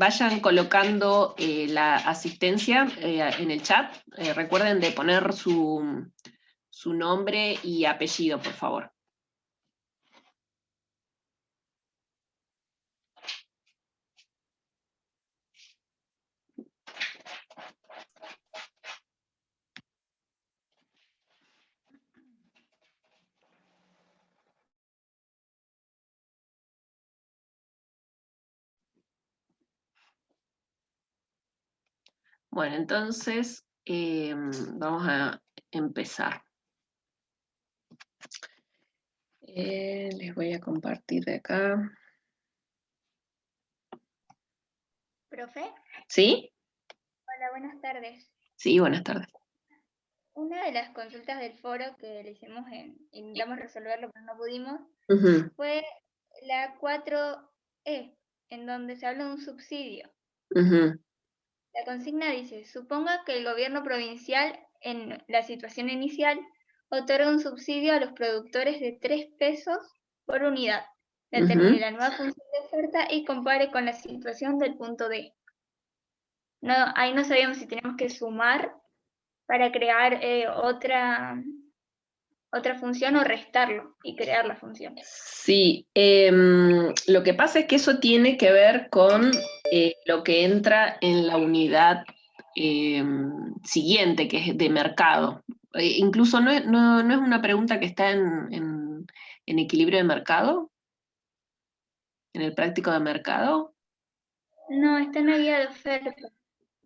vayan colocando la asistencia en el chat. Recuerden de poner su nombre y apellido, por favor. Bueno, entonces vamos a empezar. Les voy a compartir de acá. ¿Profe? ¿Sí? Hola, buenas tardes. Sí, buenas tardes. Una de las consultas del foro que le hicimos, intentamos resolverlo pero no pudimos, fue la 4E, en donde se habla de un subsidio. La consigna dice, suponga que el gobierno provincial, en la situación inicial, otorga un subsidio a los productores de 3 pesos por unidad. Determine la nueva función de oferta y compare con la situación del punto D. No, ahí no sabíamos si teníamos que sumar para crear otra función o restarlo y crear la función. Sí, lo que pasa es que eso tiene que ver con lo que entra en la unidad siguiente, que es de mercado. Incluso no es una pregunta que está en equilibrio de mercado, en el práctico de mercado. No, está en la guía de oferta.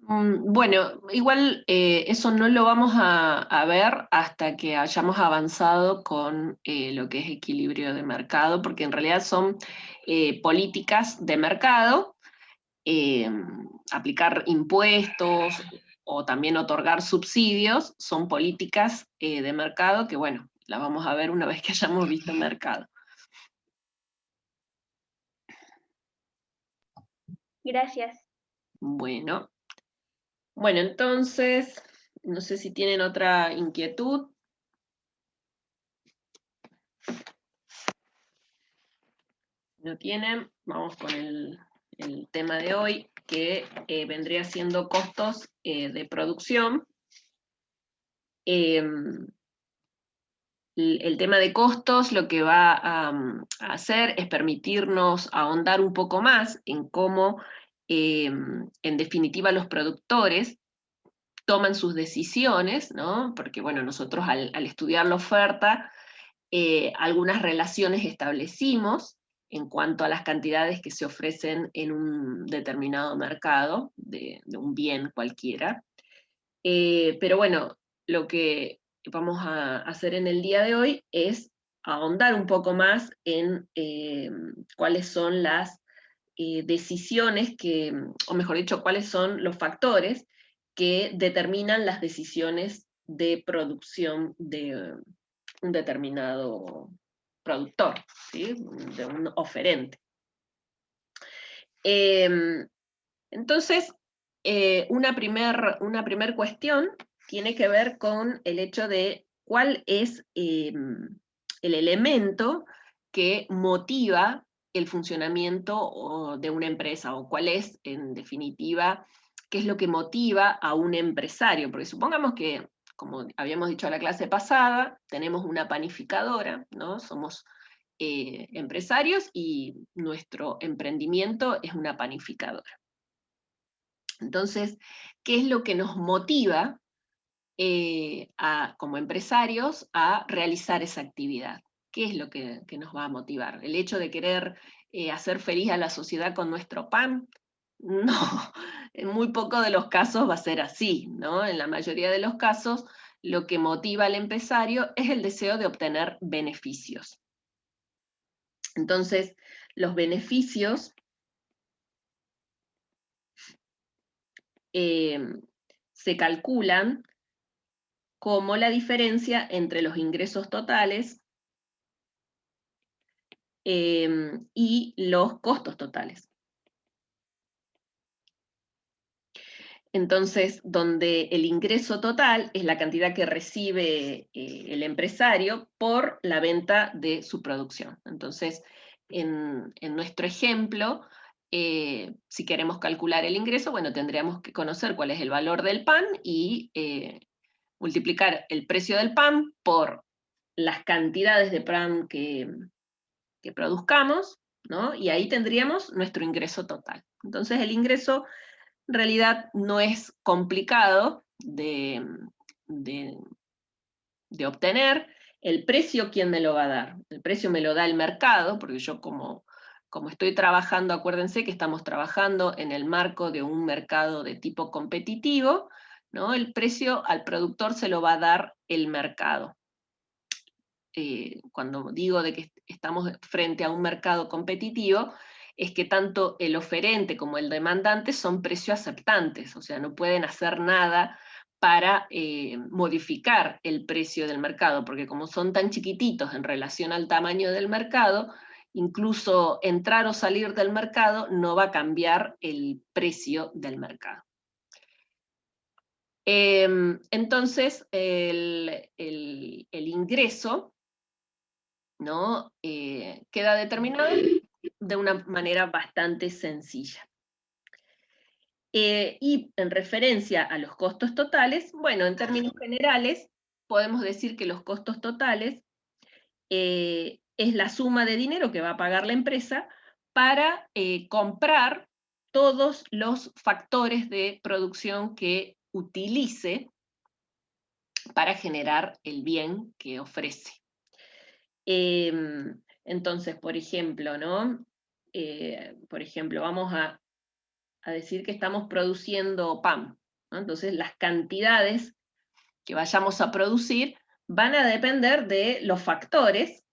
Bueno, igual eso no lo vamos a ver hasta que hayamos avanzado con lo que es equilibrio de mercado, porque en realidad son políticas de mercado, aplicar impuestos o también otorgar subsidios, son políticas de mercado que, bueno, las vamos a ver una vez que hayamos visto mercado. Gracias. Bueno, entonces, no sé si tienen otra inquietud. No tienen, vamos con el tema de hoy, que vendría siendo costos de producción. El tema de costos lo que va a hacer es permitirnos ahondar un poco más en cómo, en definitiva, los productores toman sus decisiones, ¿no? Porque, bueno, nosotros al estudiar la oferta, algunas relaciones establecimos en cuanto a las cantidades que se ofrecen en un determinado mercado, de un bien cualquiera. Pero bueno, lo que vamos a hacer en el día de hoy es ahondar un poco más en cuáles son las decisiones que, o mejor dicho, cuáles son los factores que determinan las decisiones de producción de un determinado productor, ¿sí? De un oferente. Entonces, una primer cuestión tiene que ver con el hecho de cuál es el elemento que motiva el funcionamiento de una empresa, o cuál es, en definitiva, qué es lo que motiva a un empresario. Porque supongamos que, como habíamos dicho en la clase pasada, tenemos una panificadora, ¿no? Somos empresarios y nuestro emprendimiento es una panificadora. Entonces, ¿qué es lo que nos motiva como empresarios a realizar esa actividad? ¿Qué es lo que nos va a motivar? ¿El hecho de querer hacer feliz a la sociedad con nuestro pan? No, en muy pocos de los casos va a ser así, ¿no? En la mayoría de los casos, lo que motiva al empresario es el deseo de obtener beneficios. Entonces, los beneficios se calculan como la diferencia entre los ingresos totales y los costos totales. Entonces, donde el ingreso total es la cantidad que recibe el empresario por la venta de su producción. Entonces, en nuestro ejemplo, si queremos calcular el ingreso, bueno, tendríamos que conocer cuál es el valor del pan y multiplicar el precio del pan por las cantidades de pan que produzcamos, ¿no? Y ahí tendríamos nuestro ingreso total. Entonces el ingreso en realidad no es complicado de obtener. El precio, ¿quién me lo va a dar? El precio me lo da el mercado, porque yo como estoy trabajando, acuérdense que estamos trabajando en el marco de un mercado de tipo competitivo, ¿no? El precio al productor se lo va a dar el mercado. Cuando digo de que estamos frente a un mercado competitivo, es que tanto el oferente como el demandante son precio aceptantes, o sea, no pueden hacer nada para modificar el precio del mercado, porque como son tan chiquititos en relación al tamaño del mercado, incluso entrar o salir del mercado no va a cambiar el precio del mercado. Entonces, el ingreso, ¿no? Queda determinado de una manera bastante sencilla. Y en referencia a los costos totales, bueno, en términos generales, podemos decir que los costos totales es la suma de dinero que va a pagar la empresa para comprar todos los factores de producción que utilice para generar el bien que ofrece. Entonces, por ejemplo, ¿no? Por ejemplo, vamos a decir que estamos produciendo pan, ¿no? Entonces, las cantidades que vayamos a producir van a depender de los factores,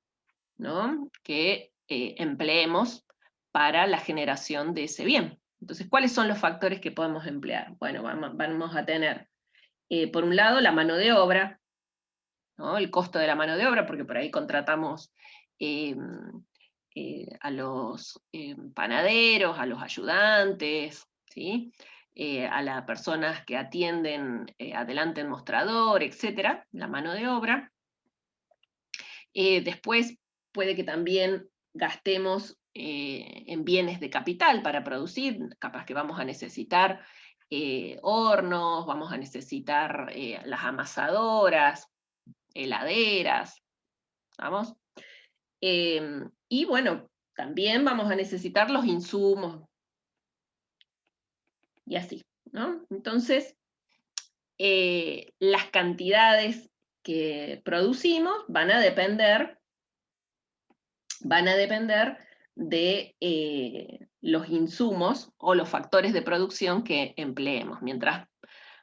¿no? Que empleemos para la generación de ese bien. Entonces, ¿cuáles son los factores que podemos emplear? Bueno, vamos a tener, por un lado, la mano de obra, ¿no? El costo de la mano de obra, porque por ahí contratamos a los panaderos, a los ayudantes, ¿sí? A las personas que atienden adelante el mostrador, etcétera, la mano de obra. Después puede que también gastemos en bienes de capital para producir, capaz que vamos a necesitar hornos, vamos a necesitar las amasadoras, heladeras, ¿vamos? Y bueno, también vamos a necesitar los insumos, y así, ¿no? Entonces, las cantidades que producimos van a depender de los insumos o los factores de producción que empleemos. Mientras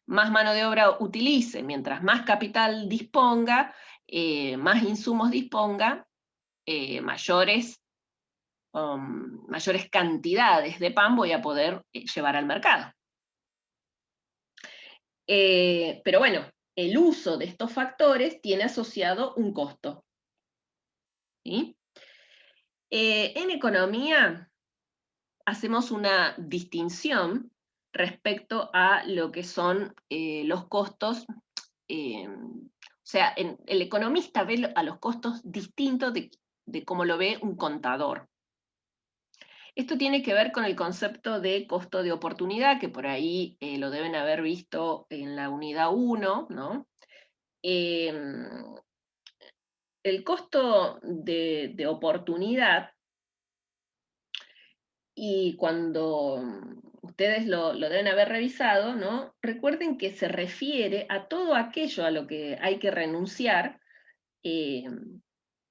más mano de obra utilice, mientras más capital disponga, más insumos disponga, mayores cantidades de pan voy a poder llevar al mercado. Pero bueno, el uso de estos factores tiene asociado un costo. ¿Sí? En economía hacemos una distinción respecto a lo que son los costos. O sea, el economista ve a los costos distintos de cómo lo ve un contador. Esto tiene que ver con el concepto de costo de oportunidad, que por ahí lo deben haber visto en la unidad 1, ¿no? El costo de oportunidad, y cuando ustedes lo deben haber revisado, ¿no? Recuerden que se refiere a todo aquello a lo que hay que renunciar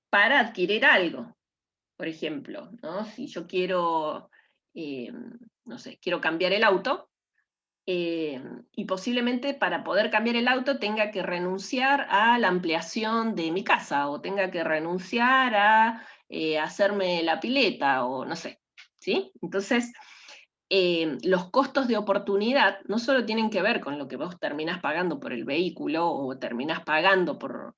para adquirir algo. Por ejemplo, ¿no? Si yo quiero, no sé, quiero cambiar el auto, y posiblemente para poder cambiar el auto tenga que renunciar a la ampliación de mi casa, o tenga que renunciar a hacerme la pileta, o no sé, ¿sí? Entonces, los costos de oportunidad no solo tienen que ver con lo que vos terminás pagando por el vehículo, o terminás pagando por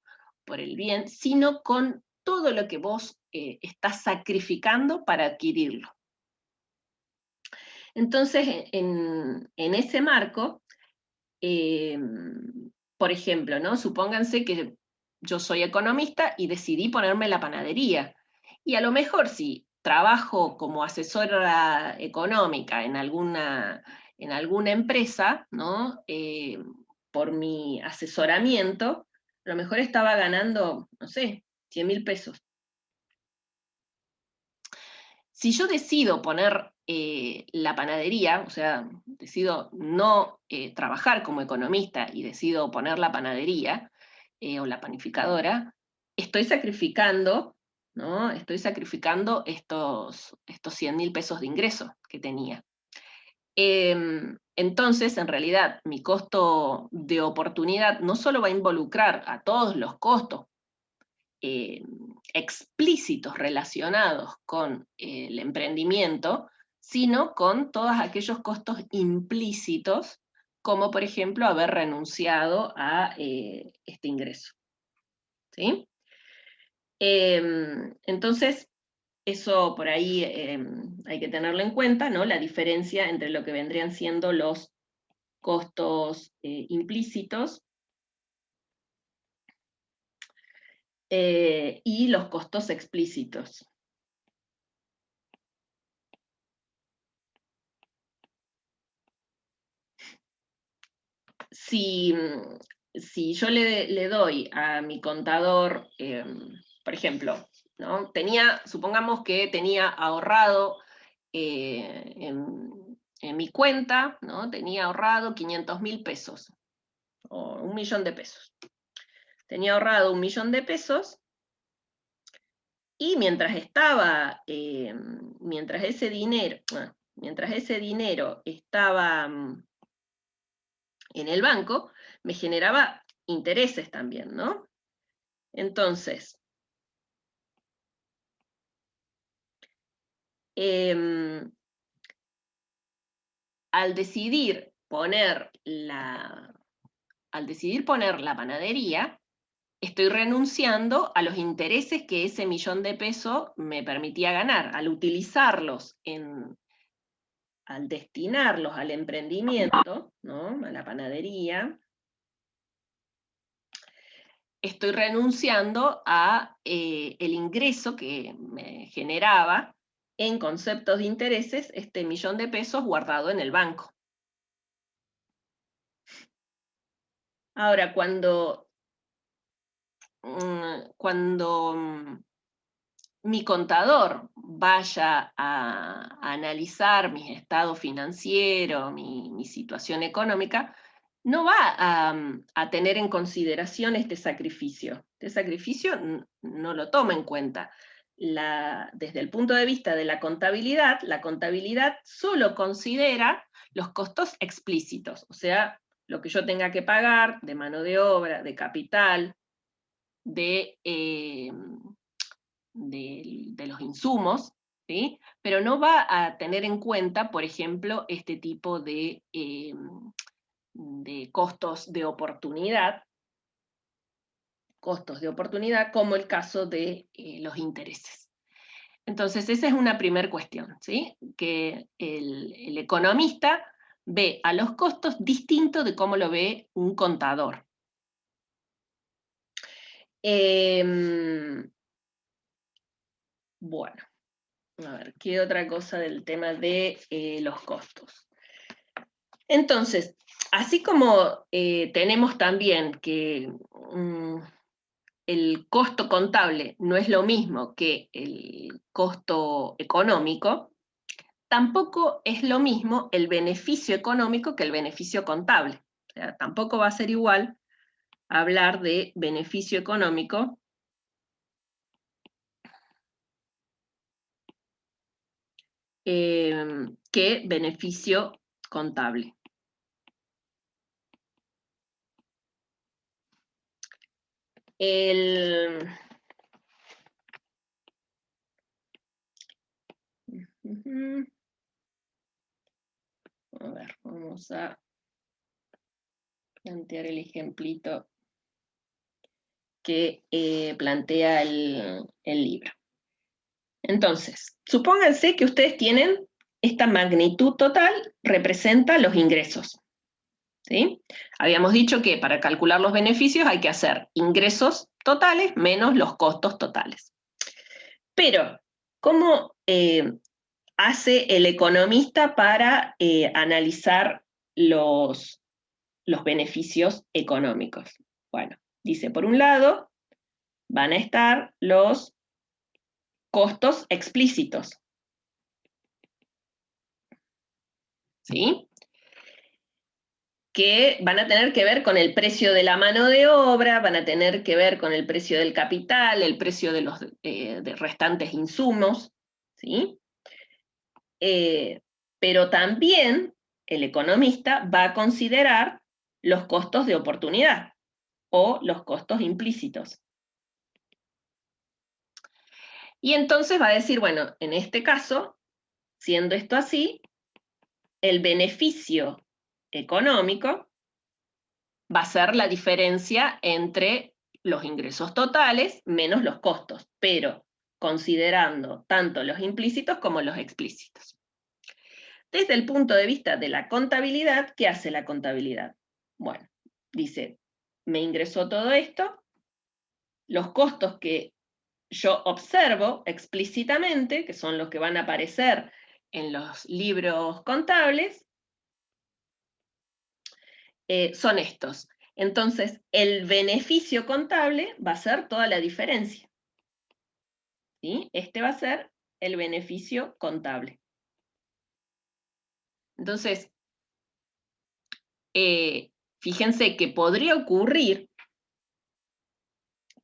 el bien, sino con todo lo que vos estás sacrificando para adquirirlo. Entonces, en ese marco, por ejemplo, ¿no? Supónganse que yo soy economista y decidí ponerme la panadería. Y a lo mejor si trabajo como asesora económica en alguna empresa, ¿no? Por mi asesoramiento, a lo mejor estaba ganando, no sé, 100.000 pesos. Si yo decido poner la panadería, o sea, decido no trabajar como economista y decido poner la panadería o la panificadora, estoy sacrificando, ¿no? Estoy sacrificando estos 100.000 pesos de ingreso que tenía. Entonces, en realidad, mi costo de oportunidad no solo va a involucrar a todos los costos explícitos relacionados con el emprendimiento, sino con todos aquellos costos implícitos, como por ejemplo haber renunciado a este ingreso. ¿Sí? Entonces, eso por ahí hay que tenerlo en cuenta, ¿no? La diferencia entre lo que vendrían siendo los costos implícitos y los costos explícitos. Si yo le doy a mi contador, por ejemplo, ¿no? Supongamos que tenía ahorrado en mi cuenta, ¿no? Tenía ahorrado 500.000 pesos, o 1.000.000 de pesos. Tenía ahorrado 1.000.000 de pesos, y mientras ese dinero estaba en el banco, me generaba intereses también, ¿no? Entonces, al decidir poner la panadería, estoy renunciando a los intereses que ese 1.000.000 de pesos me permitía ganar. Al utilizarlos, al destinarlos al emprendimiento, ¿no? A la panadería, estoy renunciando a el ingreso que me generaba en conceptos de intereses este 1.000.000 de pesos guardado en el banco. Ahora, cuando mi contador vaya a analizar mis estados financieros, mi situación económica, no va a tener en consideración este sacrificio. Este sacrificio no lo toma en cuenta. Desde el punto de vista de la contabilidad solo considera los costos explícitos, o sea, lo que yo tenga que pagar de mano de obra, de capital, de los insumos, ¿sí? Pero no va a tener en cuenta, por ejemplo, este tipo de costos de oportunidad, como el caso de los intereses. Entonces, esa es una primera cuestión, ¿sí? Que el economista ve a los costos distinto de cómo lo ve un contador. Bueno, a ver, ¿qué otra cosa del tema de los costos? Entonces, así como tenemos también que el costo contable no es lo mismo que el costo económico, tampoco es lo mismo el beneficio económico que el beneficio contable. O sea, tampoco va a ser igual hablar de beneficio económico que beneficio contable. A ver, vamos a plantear el ejemplito que plantea el libro. Entonces, supónganse que ustedes tienen esta magnitud total, representa los ingresos. ¿Sí? Habíamos dicho que para calcular los beneficios hay que hacer ingresos totales menos los costos totales. Pero ¿Cómo hace el economista para analizar los beneficios económicos? Bueno, dice, por un lado, van a estar los costos explícitos, ¿sí? Que van a tener que ver con el precio de la mano de obra, van a tener que ver con el precio del capital, el precio de los de restantes insumos, ¿sí? Pero también el economista va a considerar los costos de oportunidad o los costos implícitos. Y entonces va a decir, bueno, en este caso, siendo esto así, el beneficio económico va a ser la diferencia entre los ingresos totales menos los costos, pero considerando tanto los implícitos como los explícitos. Desde el punto de vista de la contabilidad, ¿qué hace la contabilidad? Bueno, dice, me ingresó todo esto, los costos que yo observo explícitamente, que son los que van a aparecer en los libros contables, son estos. Entonces, el beneficio contable va a ser toda la diferencia. ¿Sí? Este va a ser el beneficio contable. Entonces, fíjense que podría ocurrir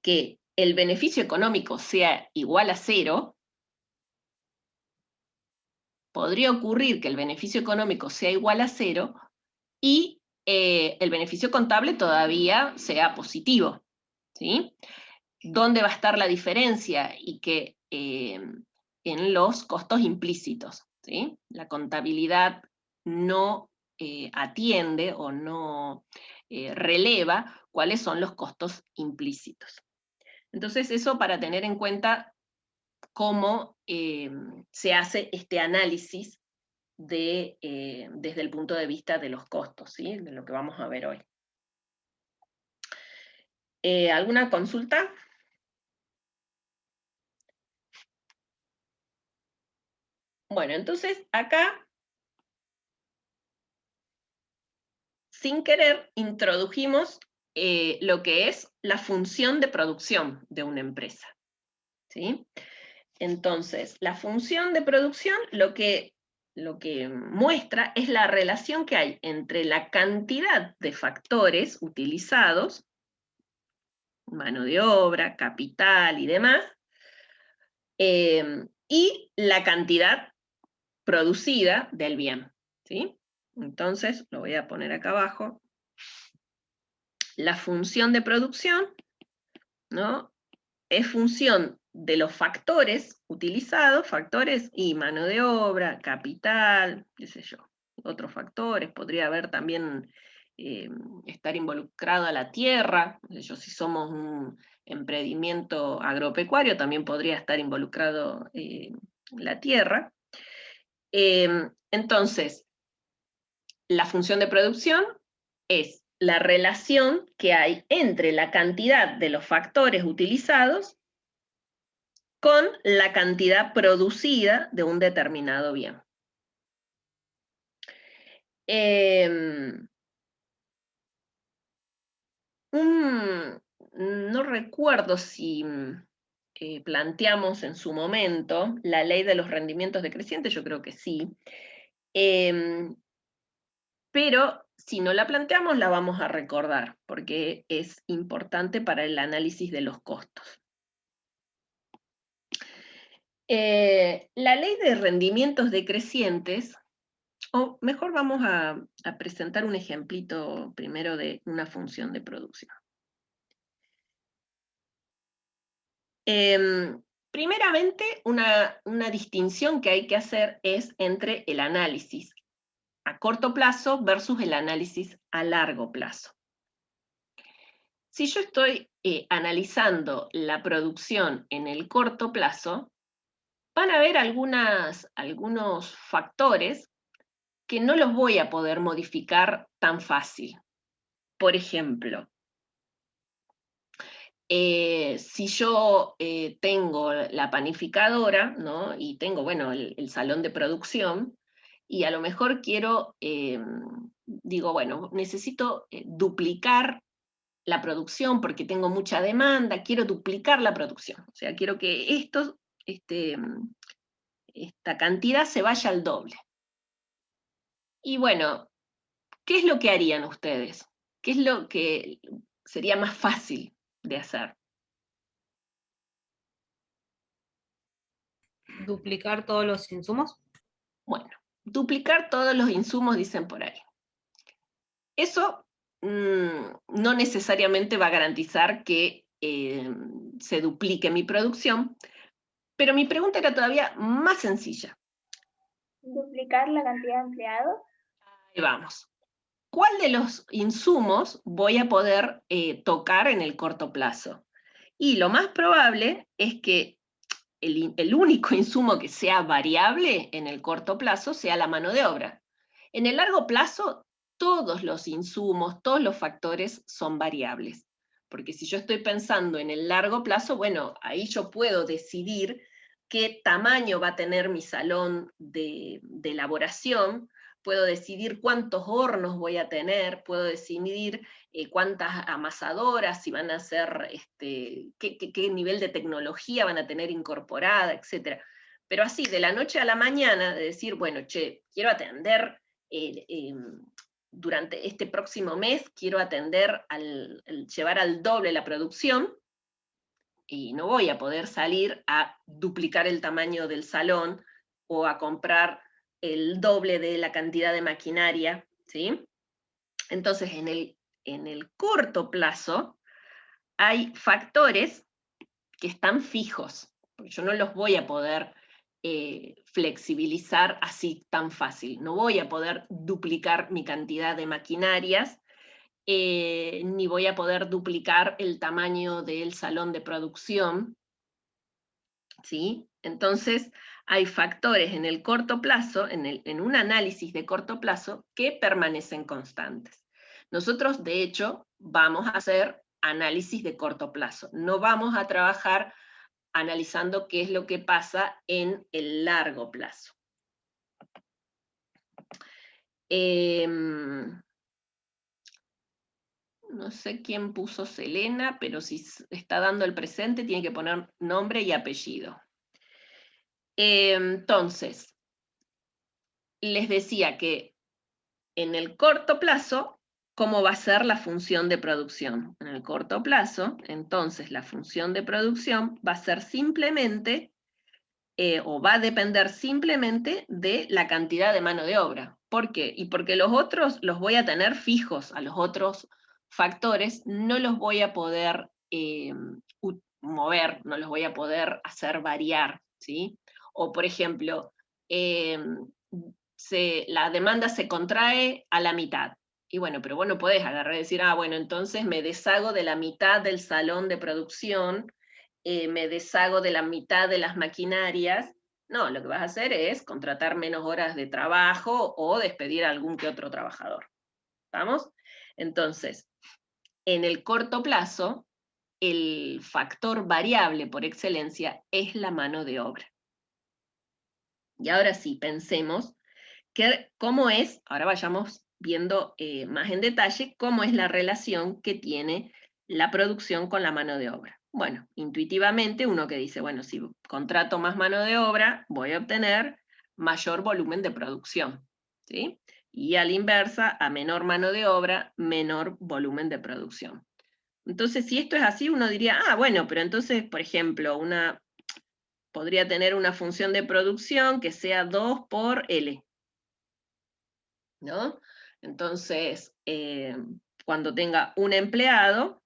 que el beneficio económico sea igual a 0, podría ocurrir que el beneficio económico sea igual a 0 y el beneficio contable todavía sea positivo, ¿sí? ¿Dónde va a estar la diferencia? Y que en los costos implícitos, ¿sí? La contabilidad no atiende o no releva cuáles son los costos implícitos. Entonces, eso para tener en cuenta cómo se hace este análisis desde el punto de vista de los costos, ¿sí? De lo que vamos a ver hoy. ¿Alguna consulta? Bueno, entonces acá, sin querer, introdujimos lo que es la función de producción de una empresa, ¿sí? Entonces, la función de producción lo que muestra es la relación que hay entre la cantidad de factores utilizados, mano de obra, capital y demás, y la cantidad producida del bien, ¿sí? Entonces, lo voy a poner acá abajo. La función de producción, ¿no? Es función de los factores utilizados, factores y mano de obra, capital, qué sé yo, otros factores, podría haber también estar involucrado a la tierra, qué sé yo, si somos un emprendimiento agropecuario, también podría estar involucrado la tierra. Entonces, la función de producción es la relación que hay entre la cantidad de los factores utilizados con la cantidad producida de un determinado bien. No recuerdo si planteamos en su momento la ley de los rendimientos decrecientes, yo creo que sí, pero si no la planteamos la vamos a recordar, porque es importante para el análisis de los costos. La ley de rendimientos decrecientes, o mejor vamos a presentar un ejemplito primero de una función de producción. Primeramente, una distinción que hay que hacer es entre el análisis a corto plazo versus el análisis a largo plazo. Si yo estoy analizando la producción en el corto plazo, van a haber algunos factores que no los voy a poder modificar tan fácil. Por ejemplo, Si yo tengo la panificadora, ¿no? Y tengo, bueno, el salón de producción, y a lo mejor quiero, digo, bueno, necesito duplicar la producción porque tengo mucha demanda, quiero duplicar la producción. O sea, quiero que esta cantidad se vaya al doble. Y bueno, ¿qué es lo que harían ustedes? ¿Qué es lo que sería más fácil de hacer? Duplicar todos los insumos. Bueno, duplicar todos los insumos, dicen por ahí. Eso no necesariamente va a garantizar que se duplique mi producción, pero mi pregunta era todavía más sencilla. ¿Duplicar la cantidad de empleados? Ahí vamos. ¿Cuál de los insumos voy a poder tocar en el corto plazo? Y lo más probable es que el único insumo que sea variable en el corto plazo sea la mano de obra. En el largo plazo, todos los insumos, todos los factores son variables. Porque si yo estoy pensando en el largo plazo, bueno, ahí yo puedo decidir qué tamaño va a tener mi salón de elaboración, puedo decidir cuántos hornos voy a tener, puedo decidir cuántas amasadoras, si van a ser, qué nivel de tecnología van a tener incorporada, etc. Pero así, de la noche a la mañana, de decir, bueno, che, quiero atender, durante este próximo mes, quiero atender, llevar al doble la producción, y no voy a poder salir a duplicar el tamaño del salón o a comprar el doble de la cantidad de maquinaria, ¿sí? Entonces, en el corto plazo, hay factores que están fijos, porque yo no los voy a poder flexibilizar así tan fácil. No voy a poder duplicar mi cantidad de maquinarias, ni voy a poder duplicar el tamaño del salón de producción, ¿sí? Entonces, hay factores en el corto plazo, en un análisis de corto plazo, que permanecen constantes. Nosotros, de hecho, vamos a hacer análisis de corto plazo. No vamos a trabajar analizando qué es lo que pasa en el largo plazo. No sé quién puso Selena, pero si está dando el presente, tiene que poner nombre y apellido. Entonces, les decía que en el corto plazo, ¿cómo va a ser la función de producción? En el corto plazo, entonces la función de producción va a ser simplemente, o va a depender simplemente de la cantidad de mano de obra. ¿Por qué? Y porque los otros los voy a tener fijos, a los otros factores no los voy a poder mover, no los voy a poder hacer variar, ¿sí? O por ejemplo, la demanda se contrae a la mitad. Y bueno, pero vos no podés agarrar y decir, bueno, entonces me deshago de la mitad del salón de producción, me deshago de la mitad de las maquinarias. No, lo que vas a hacer es contratar menos horas de trabajo o despedir a algún que otro trabajador. ¿Vamos? Entonces, en el corto plazo, el factor variable por excelencia es la mano de obra. Y ahora sí, pensemos cómo es, ahora vayamos viendo más en detalle, cómo es la relación que tiene la producción con la mano de obra. Bueno, intuitivamente uno que dice, bueno, si contrato más mano de obra, voy a obtener mayor volumen de producción, ¿sí? Y a la inversa, a menor mano de obra, menor volumen de producción. Entonces, si esto es así, uno diría, bueno, pero entonces, por ejemplo, podría tener una función de producción que sea 2 por L, ¿no? Entonces, cuando tenga un empleado,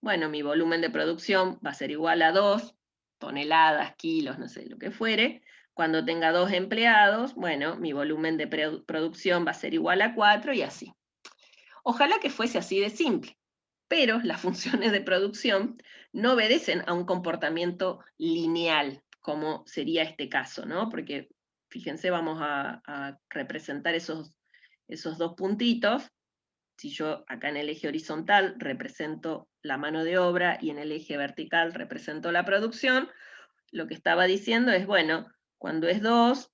bueno, mi volumen de producción va a ser igual a 2 toneladas, kilos, no sé, lo que fuere. Cuando tenga 2 empleados, bueno, mi volumen de producción va a ser igual a 4 y así. Ojalá que fuese así de simple, pero las funciones de producción no obedecen a un comportamiento lineal, como sería este caso, ¿no? Porque, fíjense, vamos a representar esos dos puntitos. Si yo acá en el eje horizontal represento la mano de obra y en el eje vertical represento la producción, lo que estaba diciendo es, bueno, cuando es 2,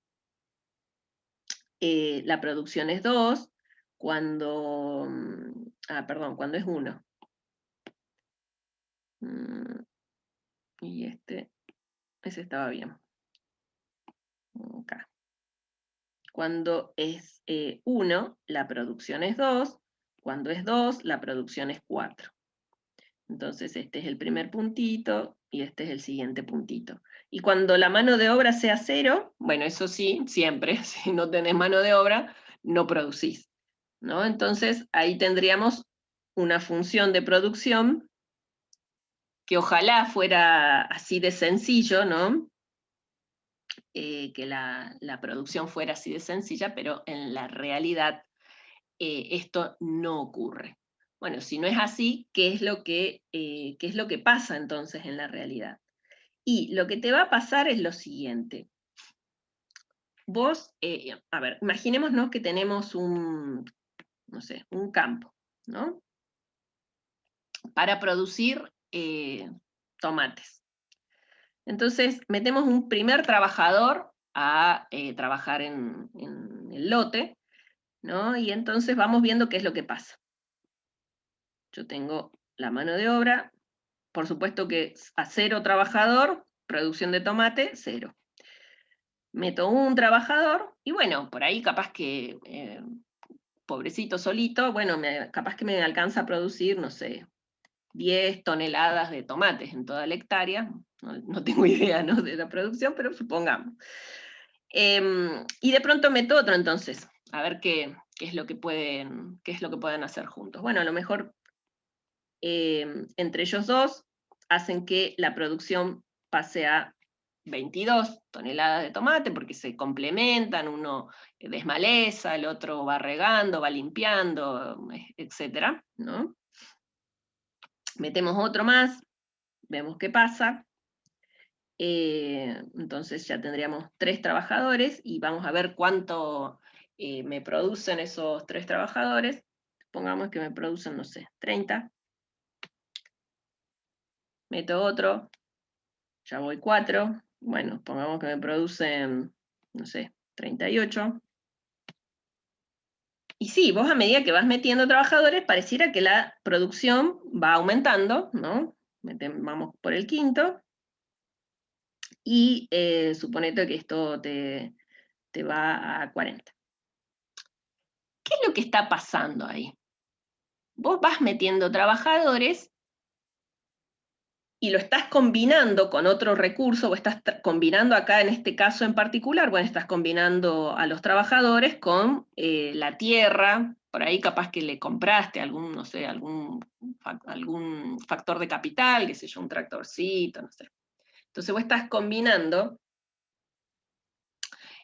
la producción es 2, cuando, cuando es 1. Y ese estaba bien. Acá. Cuando es 1, la producción es 2, cuando es 2, la producción es 4. Entonces este es el primer puntito y este es el siguiente puntito. Y cuando la mano de obra sea 0, bueno, eso sí, siempre, si no tenés mano de obra, no producís, ¿no? Entonces ahí tendríamos una función de producción que ojalá fuera así de sencillo, ¿no? Que la producción fuera así de sencilla, pero en la realidad esto no ocurre. Bueno, si no es así, ¿qué es lo que pasa entonces en la realidad? Y lo que te va a pasar es lo siguiente. Vos, a ver, imaginémonos que tenemos un campo, ¿no? Para producir tomates. Entonces, metemos un primer trabajador a trabajar en el lote, ¿no? Y entonces vamos viendo qué es lo que pasa. Yo tengo la mano de obra, por supuesto que a 0 trabajador, producción de tomate, 0. Meto un trabajador, y bueno, por ahí capaz que, pobrecito solito, bueno, capaz que me alcanza a producir, no sé, 10 toneladas de tomates en toda la hectárea. No tengo idea, ¿no?, de la producción, pero supongamos. Y de pronto meto otro entonces, a ver qué es lo que pueden hacer juntos. Bueno, a lo mejor entre ellos dos hacen que la producción pase a 22 toneladas de tomate, porque se complementan, uno desmaleza, el otro va regando, va limpiando, etc., ¿no? Metemos otro más, vemos qué pasa. Entonces ya tendríamos 3 trabajadores, y vamos a ver cuánto me producen esos 3 trabajadores. Pongamos que me producen, no sé, 30. Meto otro, ya voy 4. Bueno, pongamos que me producen, no sé, 38. Y sí, vos a medida que vas metiendo trabajadores, pareciera que la producción va aumentando, ¿no? Vamos por el quinto, y suponete que esto te va a 40. ¿Qué es lo que está pasando ahí? Vos vas metiendo trabajadores y lo estás combinando con otro recurso, o estás combinando acá en este caso en particular, bueno, estás combinando a los trabajadores con la tierra, por ahí capaz que le compraste algún, no sé, algún factor de capital, qué sé yo, un tractorcito, no sé. Entonces vos estás combinando,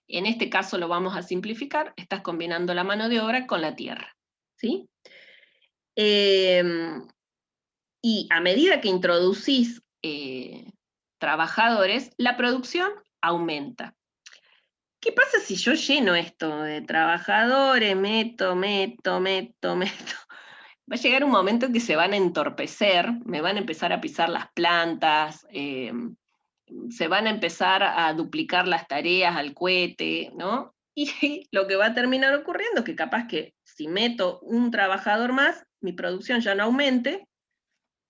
en este caso lo vamos a simplificar, estás combinando la mano de obra con la tierra, ¿sí? Y a medida que introducís trabajadores, la producción aumenta. ¿Qué pasa si yo lleno esto de trabajadores, meto? Va a llegar un momento en que se van a entorpecer, me van a empezar a pisar las plantas, se van a empezar a duplicar las tareas al cohete, ¿no? Y lo que va a terminar ocurriendo es que capaz que si meto un trabajador más, mi producción ya no aumente,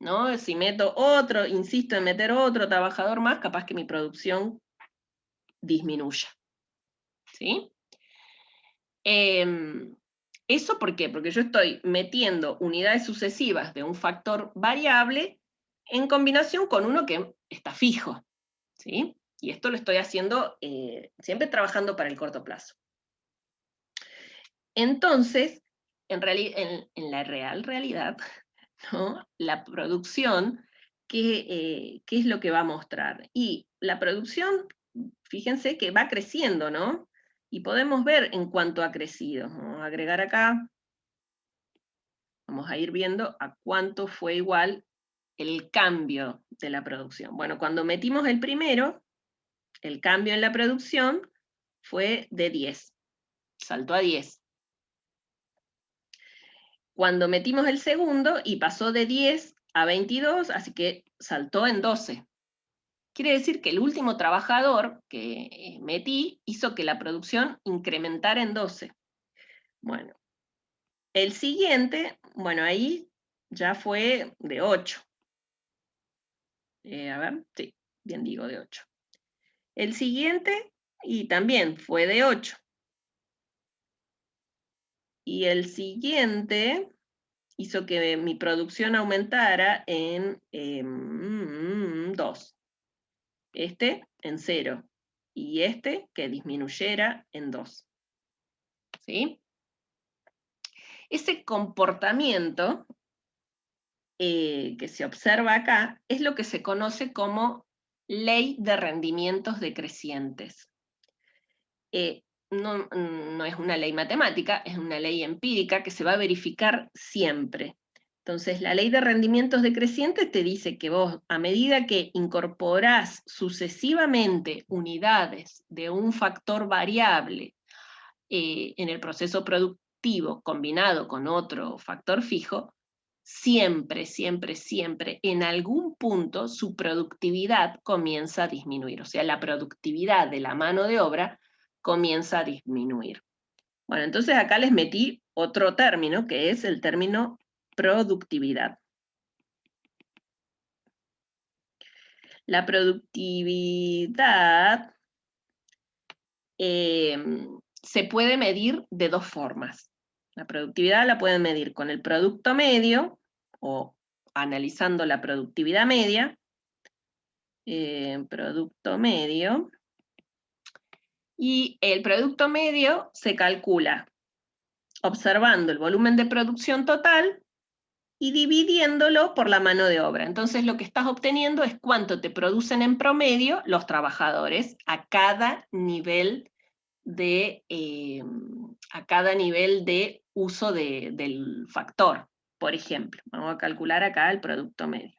¿no? Si meto otro, insisto en meter otro trabajador más, capaz que mi producción disminuya, ¿sí? ¿Eso por qué? Porque yo estoy metiendo unidades sucesivas de un factor variable en combinación con uno que está fijo, ¿sí? Y esto lo estoy haciendo siempre trabajando para el corto plazo. Entonces, en la real realidad, ¿no?, la producción, ¿qué es lo que va a mostrar? Y la producción, fíjense que va creciendo, ¿no? Y podemos ver en cuánto ha crecido. Vamos a agregar acá, vamos a ir viendo a cuánto fue igual el cambio de la producción. Bueno, cuando metimos el primero, el cambio en la producción fue de 10, saltó a 10. cuando metimos el segundo y pasó de 10 a 22, así que saltó en 12. Quiere decir que el último trabajador que metí hizo que la producción incrementara en 12. Bueno, el siguiente, bueno, ahí ya fue de 8. A ver, sí, bien digo, de 8. El siguiente, y también fue de 8. Y el siguiente hizo que mi producción aumentara en 2. Este en 0. Y este que disminuyera en 2. ¿Sí? Ese comportamiento que se observa acá es lo que se conoce como ley de rendimientos decrecientes. No es una ley matemática, es una ley empírica que se va a verificar siempre. Entonces, la ley de rendimientos decrecientes te dice que vos, a medida que incorporás sucesivamente unidades de un factor variable en el proceso productivo combinado con otro factor fijo, siempre, siempre, siempre, en algún punto su productividad comienza a disminuir. O sea, la productividad de la mano de obra comienza a disminuir. Bueno, entonces acá les metí otro término, que es el término productividad. La productividad se puede medir de dos formas. La productividad la pueden medir con el producto medio, o analizando la productividad media, producto medio, y el producto medio se calcula observando el volumen de producción total y dividiéndolo por la mano de obra. Entonces lo que estás obteniendo es cuánto te producen en promedio los trabajadores a cada nivel de uso del factor. Por ejemplo, vamos a calcular acá el producto medio.